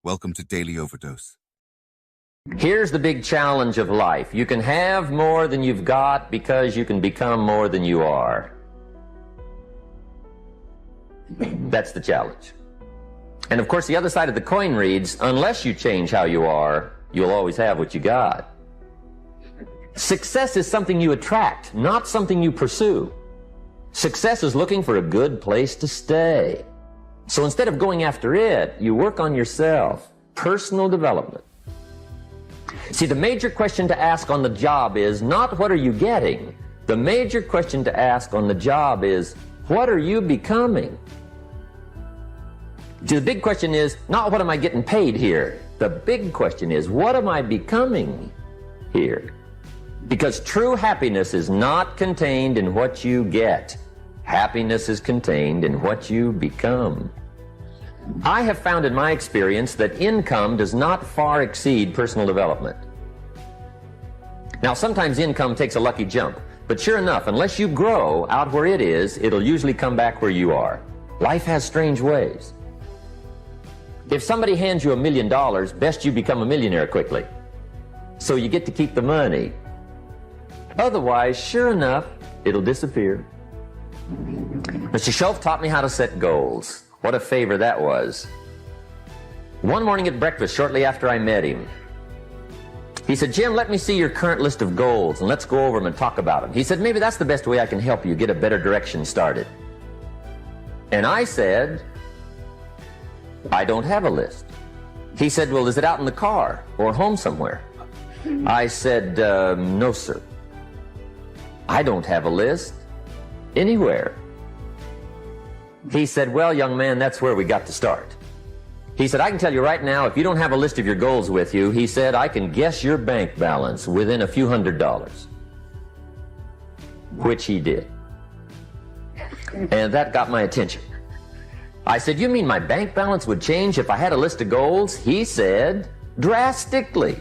Welcome to Daily Overdose. Here's the big challenge of life. You can have more than you've got because you can become more than you are. That's the challenge. And of course, the other side of the coin reads, unless you change how you are, you'll always have what you got. Success is something you attract, not something you pursue. Success is looking for a good place to stay. So instead of going after it, you work on yourself. Personal development. See, the major question to ask on the job is not what are you getting? The major question to ask on the job is what are you becoming? See, the big question is not what am I getting paid here? The big question is what am I becoming here? Because true happiness is not contained in what you get. Happiness is contained in what you become. I have found in my experience that income does not far exceed personal development. Now, sometimes income takes a lucky jump, but sure enough, unless you grow out where it is, it'll usually come back where you are. Life has strange ways. If somebody hands you $1 million, best you become a millionaire quickly, so you get to keep the money. Otherwise, sure enough, it'll disappear. Mr. Schultz taught me how to set goals. What a favor that was. One morning at breakfast, shortly after I met him, he said, Jim, let me see your current list of goals and let's go over them and talk about them. He said, maybe that's the best way I can help you get a better direction started. And I said, I don't have a list. He said, well, is it out in the car or home somewhere? I said, no, sir. I don't have a list anywhere. He said, well, young man, that's where we got to start. He said, I can tell you right now, if you don't have a list of your goals with you, he said, I can guess your bank balance within a few $100s. Which he did. And that got my attention. I said, you mean my bank balance would change if I had a list of goals? He said, drastically.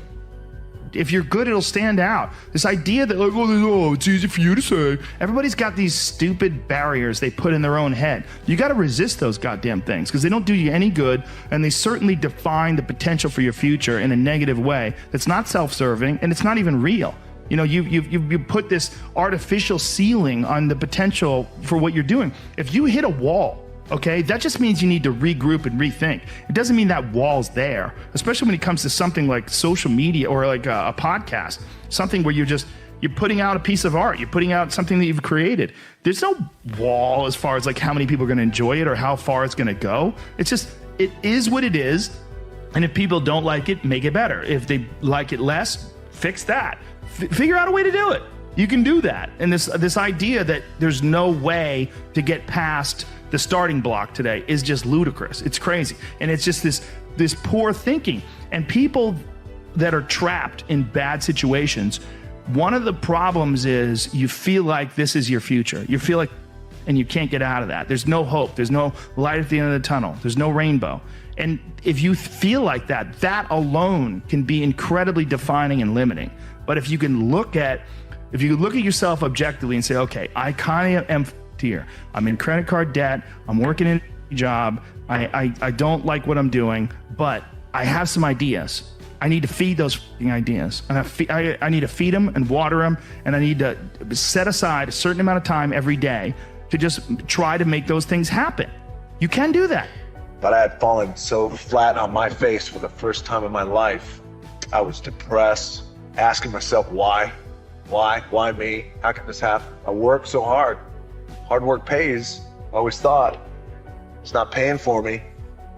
If you're good, it'll stand out. This idea that, like, oh, it's easy for you to say. Everybody's got these stupid barriers they put in their own head. You got to resist those goddamn things because they don't do you any good, and they certainly define the potential for your future in a negative way that's not self-serving, and it's not even real. You know, you put this artificial ceiling on the potential for what you're doing. If you hit a wall, okay, that just means you need to regroup and rethink. It doesn't mean that wall's there, especially when it comes to something like social media or like a podcast, something where you're putting out a piece of art, you're putting out something that you've created. There's no wall as far as like how many people are going to enjoy it or how far it's going to go. It's just, it is what it is. And if people don't like it, make it better. If they like it less, fix that. Figure out a way to do it. You can do that. And this idea that there's no way to get past the starting block today is just ludicrous. It's crazy. And it's just this poor thinking. And people that are trapped in bad situations, one of the problems is you feel like this is your future. You feel like, and you can't get out of that. There's no hope. There's no light at the end of the tunnel. There's no rainbow. And if you feel like that, that alone can be incredibly defining and limiting. But if you look at yourself objectively and say, okay, I kind of am here. I'm in credit card debt. I'm working in a job. I don't like what I'm doing, but I have some ideas. I need to feed those ideas. And I need to feed them and water them. And I need to set aside a certain amount of time every day to just try to make those things happen. You can do that. But I had fallen so flat on my face for the first time in my life. I was depressed, asking myself, why? Why me? How can this happen? I worked so hard. Hard work pays, I always thought. It's not paying for me.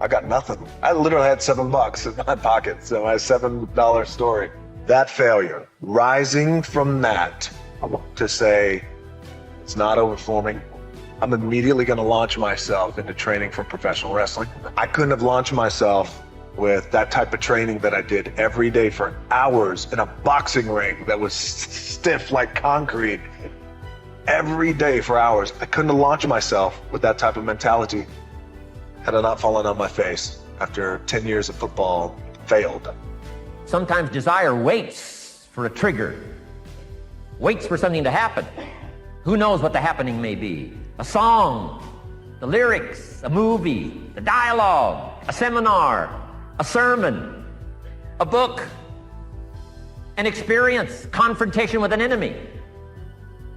I got nothing. I literally had $7 in my pocket, so my $7 story. That failure, rising from that to say, it's not over for me. I'm immediately gonna launch myself into training for professional wrestling. I couldn't have launched myself with that type of training that I did every day for hours in a boxing ring that was stiff like concrete. Every day for hours. I couldn't have launched myself with that type of mentality had I not fallen on my face after 10 years of football failed. Sometimes desire waits for a trigger, waits for something to happen. Who knows what the happening may be? A song, the lyrics, a movie, the dialogue, a seminar, a sermon, a book, an experience, confrontation with an enemy,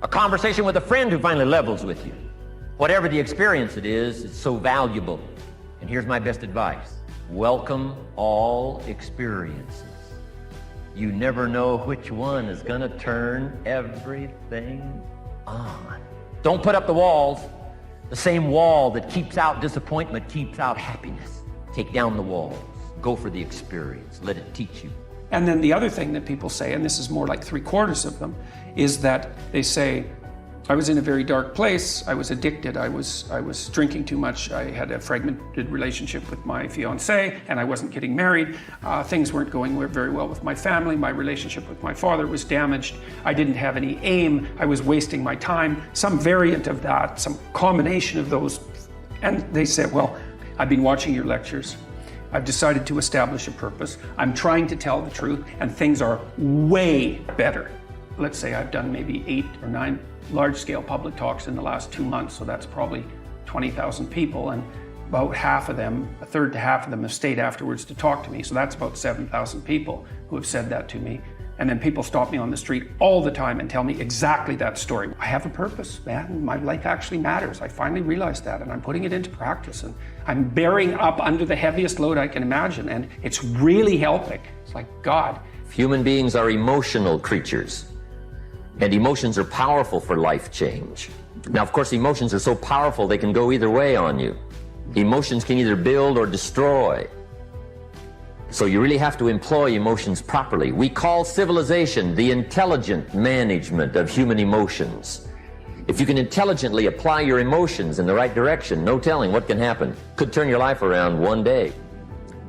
a conversation with a friend who finally levels with you. Whatever the experience it is, it's so valuable. And here's my best advice. Welcome all experiences. You never know which one is going to turn everything on. Don't put up the walls. The same wall that keeps out disappointment keeps out happiness. Take down the walls. Go for the experience. Let it teach you. And then the other thing that people say, and this is more like 3/4 of them, is that they say, I was in a very dark place, I was addicted, I was drinking too much, I had a fragmented relationship with my fiancée, and I wasn't getting married, things weren't going very well with my family, my relationship with my father was damaged, I didn't have any aim, I was wasting my time, some variant of that, some combination of those. And they said, well, I've been watching your lectures, I've decided to establish a purpose, I'm trying to tell the truth, and things are way better. Let's say I've done maybe 8 or 9 large-scale public talks in the last 2 months, so that's probably 20,000 people, and about half of them, a third to half of them, have stayed afterwards to talk to me, so that's about 7,000 people who have said that to me. And then people stop me on the street all the time and tell me exactly that story. I have a purpose, man. My life actually matters. I finally realized that, and I'm putting it into practice, and I'm bearing up under the heaviest load I can imagine, and it's really helping. It's like, God. Human beings are emotional creatures. And emotions are powerful for life change. Now, of course, emotions are so powerful they can go either way on you. Emotions can either build or destroy. So you really have to employ emotions properly. We call civilization the intelligent management of human emotions. If you can intelligently apply your emotions in the right direction, no telling what can happen. Could turn your life around one day.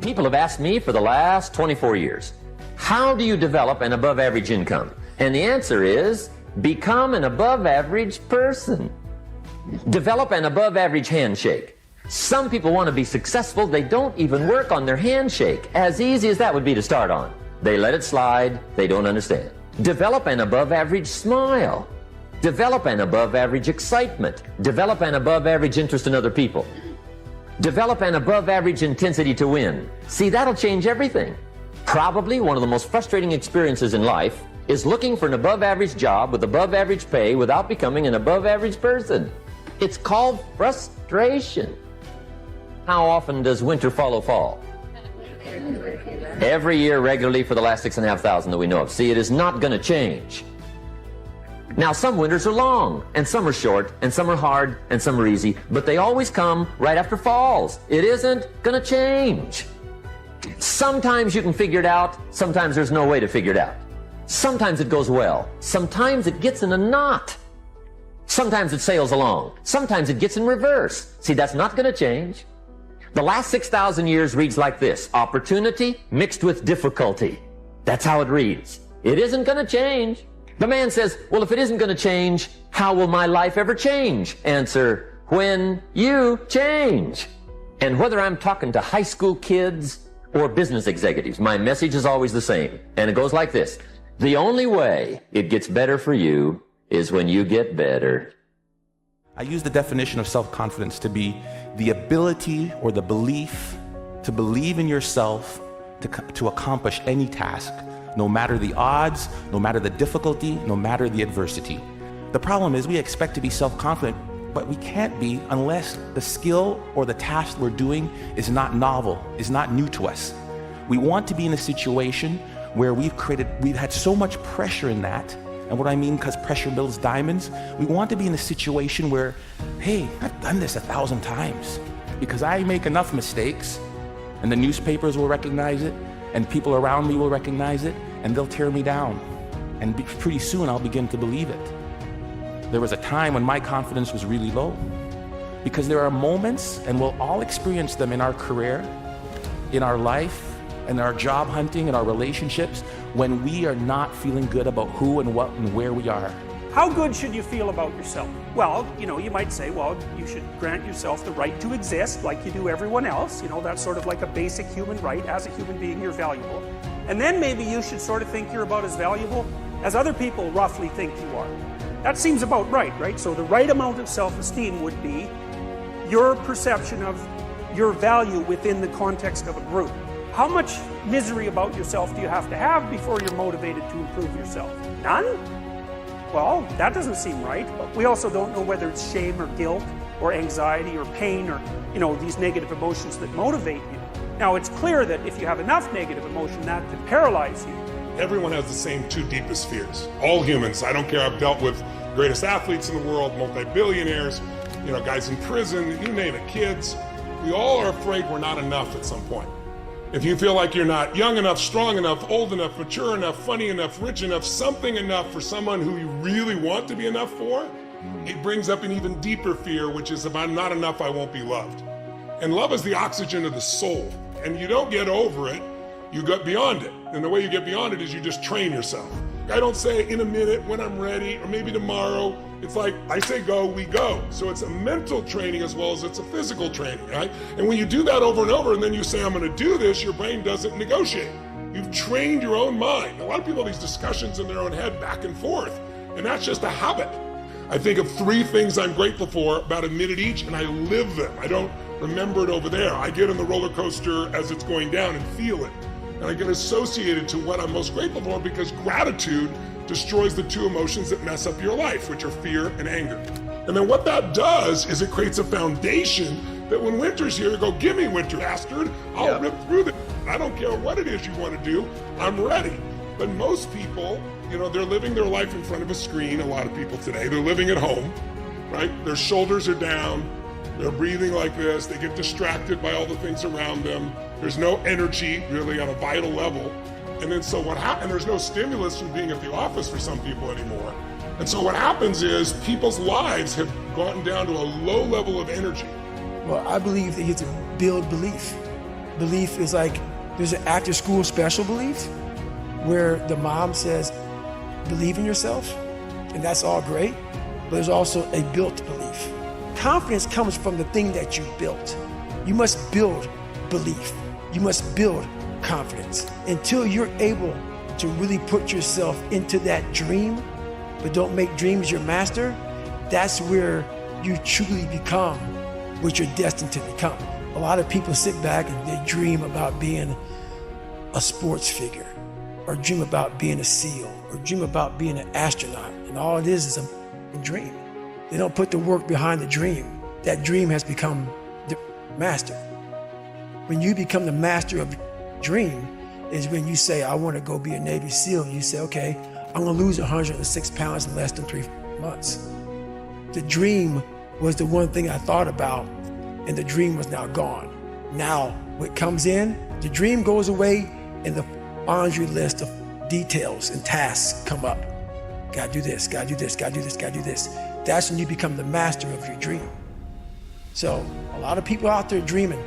People have asked me for the last 24 years, how do you develop an above average income? And the answer is, become an above average person. Develop an above average handshake. Some people want to be successful, they don't even work on their handshake. As easy as that would be to start on. They let it slide, they don't understand. Develop an above average smile. Develop an above average excitement. Develop an above average interest in other people. Develop an above average intensity to win. See, that'll change everything. Probably one of the most frustrating experiences in life is looking for an above average job with above average pay without becoming an above average person. It's called frustration. How often does winter follow fall? Every year regularly for the last 6,500 that we know of. See, it is not going to change. Now, some winters are long, and some are short, and some are hard, and some are easy, but they always come right after falls. It isn't going to change. Sometimes you can figure it out, sometimes there's no way to figure it out. Sometimes it goes well. Sometimes it gets in a knot. Sometimes it sails along. Sometimes it gets in reverse. See, that's not going to change. The last 6,000 years reads like this: opportunity mixed with difficulty. That's how it reads. It isn't going to change. The man says, well, if it isn't going to change, how will my life ever change? Answer, when you change. And whether I'm talking to high school kids or business executives, my message is always the same. And it goes like this: the only way it gets better for you is when you get better. I use the definition of self-confidence to be the ability or the belief to believe in yourself to accomplish any task, no matter the odds, no matter the difficulty, no matter the adversity. The problem is we expect to be self-confident, but we can't be unless the skill or the task we're doing is not novel, is not new to us. We want to be in a situation where we've had so much pressure in that. And what I mean, because pressure builds diamonds, we want to be in a situation where, hey, I've done this 1,000 times because I make enough mistakes and the newspapers will recognize it and people around me will recognize it and they'll tear me down. And pretty soon I'll begin to believe it. There was a time when my confidence was really low because there are moments, and we'll all experience them in our career, in our life, in our job hunting, in our relationships, when we are not feeling good about who and what and where we are. How good should you feel about yourself? Well, you might say, well, you should grant yourself the right to exist like you do everyone else. That's sort of like a basic human right. As a human being, you're valuable. And then maybe you should sort of think you're about as valuable as other people roughly think you are. That seems about right? So the right amount of self-esteem would be your perception of your value within the context of a group. How much misery about yourself do you have to have before you're motivated to improve yourself? None? Well, that doesn't seem right. But we also don't know whether it's shame or guilt or anxiety or pain or, these negative emotions that motivate you. Now, it's clear that if you have enough negative emotion, that can paralyze you. Everyone has the same two deepest fears. All humans. I don't care. I've dealt with greatest athletes in the world, multi-billionaires, guys in prison, you name it, kids. We all are afraid we're not enough at some point. If you feel like you're not young enough, strong enough, old enough, mature enough, funny enough, rich enough, something enough for someone who you really want to be enough for, it brings up an even deeper fear, which is if I'm not enough, I won't be loved. And love is the oxygen of the soul. And you don't get over it, you get beyond it. And the way you get beyond it is you just train yourself. I don't say in a minute, when I'm ready, or maybe tomorrow. It's like, I say go, we go. So it's a mental training as well as it's a physical training, right? And when you do that over and over, and then you say, I'm gonna do this, your brain doesn't negotiate. You've trained your own mind. A lot of people have these discussions in their own head back and forth, and that's just a habit. I think of 3 things I'm grateful for, about a minute each, and I live them. I don't remember it over there. I get on the roller coaster as it's going down and feel it. And I get associated to what I'm most grateful for, because gratitude destroys the 2 emotions that mess up your life, which are fear and anger. And then what that does is it creates a foundation that when winter's here, you go, give me winter, bastard. I'll rip through it. I don't care what it is you want to do. I'm ready. But most people, they're living their life in front of a screen. A lot of people today, they're living at home, right? Their shoulders are down. They're breathing like this. They get distracted by all the things around them. There's no energy really on a vital level. And then so what happens, there's no stimulus from being at the office for some people anymore. And so what happens is people's lives have gotten down to a low level of energy. Well, I believe that you have to build belief. Belief is like, there's an after school special belief where the mom says, believe in yourself, and that's all great, but there's also a built belief. Confidence comes from the thing that you built. You must build belief. You must build confidence until you're able to really put yourself into that dream, but don't make dreams your master. That's where you truly become what you're destined to become. A lot of people sit back and they dream about being a sports figure, or dream about being a SEAL, or dream about being an astronaut, and all it is a dream. They don't put the work behind the dream. That dream has become the master. When you become the master of your dream is when you say, I want to go be a Navy SEAL, and you say, okay, I'm gonna lose 106 pounds in less than 3 months. The dream was the one thing I thought about, and the dream was now gone. Now, what comes in, the dream goes away, and the laundry list of details and tasks come up. Gotta do this, gotta do this, gotta do this, gotta do this. That's when you become the master of your dream. So, a lot of people out there dreaming.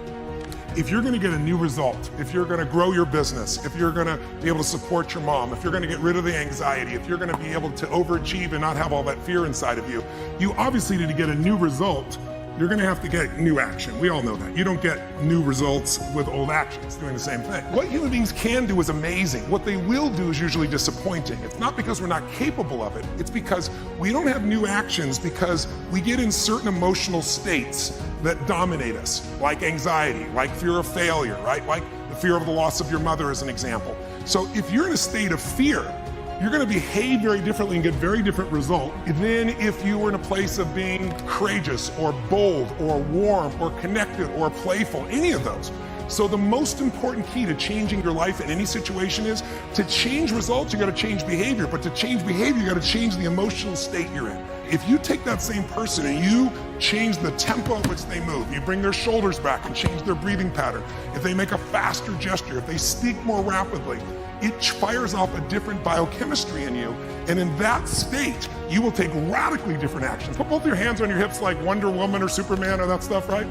If you're gonna get a new result, if you're gonna grow your business, if you're gonna be able to support your mom, if you're gonna get rid of the anxiety, if you're gonna be able to overachieve and not have all that fear inside of you, you obviously need to get a new result. You're gonna have to get new action. We all know that. You don't get new results with old actions doing the same thing. What human beings can do is amazing. What they will do is usually disappointing. It's not because we're not capable of it. It's because we don't have new actions because we get in certain emotional states that dominate us, like anxiety, like fear of failure, right? Like the fear of the loss of your mother as an example. So if you're in a state of fear, you're gonna behave very differently and get very different results than if you were in a place of being courageous or bold or warm or connected or playful, any of those. So the most important key to changing your life in any situation is to change results, you gotta change behavior, but to change behavior, you gotta change the emotional state you're in. If you take that same person and you change the tempo at which they move, you bring their shoulders back and change their breathing pattern, if they make a faster gesture, if they speak more rapidly, it fires off a different biochemistry in you. And in that state, you will take radically different actions. Put both your hands on your hips like Wonder Woman or Superman or that stuff, right?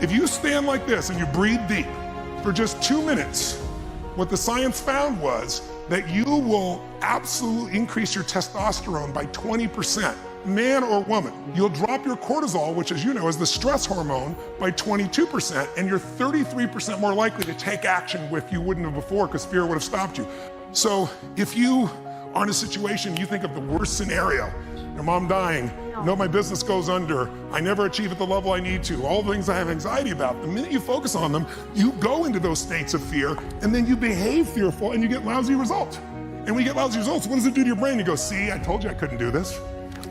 If you stand like this and you breathe deep for just 2 minutes, what the science found was that you will absolutely increase your testosterone by 20%. Man or woman. You'll drop your cortisol, which as you know is the stress hormone, by 22%, and you're 33% more likely to take action if you wouldn't have before because fear would have stopped you. So if you are in a situation, you think of the worst scenario, Your mom dying. No, my business goes under. I never achieve at the level I need to. All the things I have anxiety about. The minute you focus on them, you go into those states of fear, and then you behave fearful, and you get lousy results. And when you get lousy results, what does it do to your brain? You go, see, I told you I couldn't do this.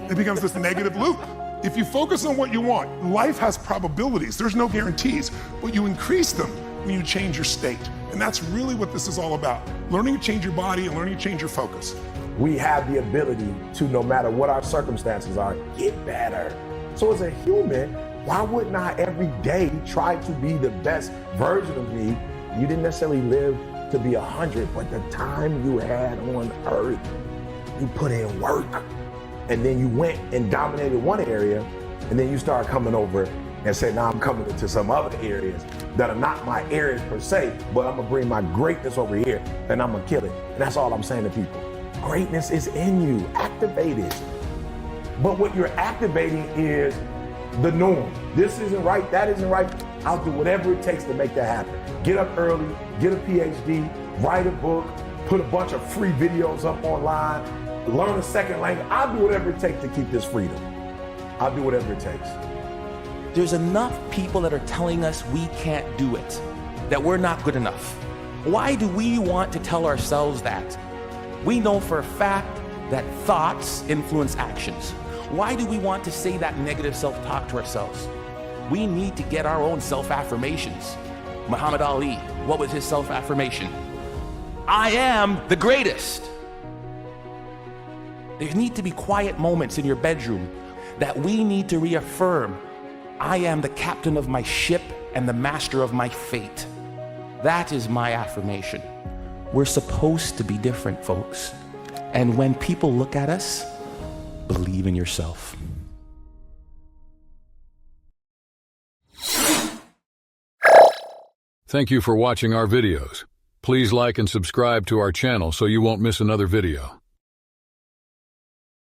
It becomes this negative loop. If you focus on what you want, life has probabilities. There's no guarantees, but you increase them when you change your state. And that's really what this is all about. Learning to change your body and learning to change your focus. We have the ability to, no matter what our circumstances are, get better. So as a human, why wouldn't I every day try to be the best version of me? You didn't necessarily live to be 100, but the time you had on earth, you put in work. And then you went and dominated one area, and then you start coming over and say, now I'm coming into some other areas that are not my areas per se, but I'm gonna bring my greatness over here and I'm gonna kill it. And that's all I'm saying to people. Greatness is in you, activate it. But what you're activating is the norm. This isn't right, that isn't right. I'll do whatever it takes to make that happen. Get up early, get a PhD, write a book, put a bunch of free videos up online, learn a second language. I'll do whatever it takes to keep this freedom. I'll do whatever it takes. There's enough people that are telling us we can't do it, that we're not good enough. Why do we want to tell ourselves that? We know for a fact that thoughts influence actions. Why do we want to say that negative self-talk to ourselves? We need to get our own self-affirmations. Muhammad Ali, what was his self-affirmation? I am the greatest. There need to be quiet moments in your bedroom that we need to reaffirm, I am the captain of my ship and the master of my fate. That is my affirmation. We're supposed to be different, folks. And when people look at us, believe in yourself. Thank you for watching our videos. Please like and subscribe to our channel so you won't miss another video.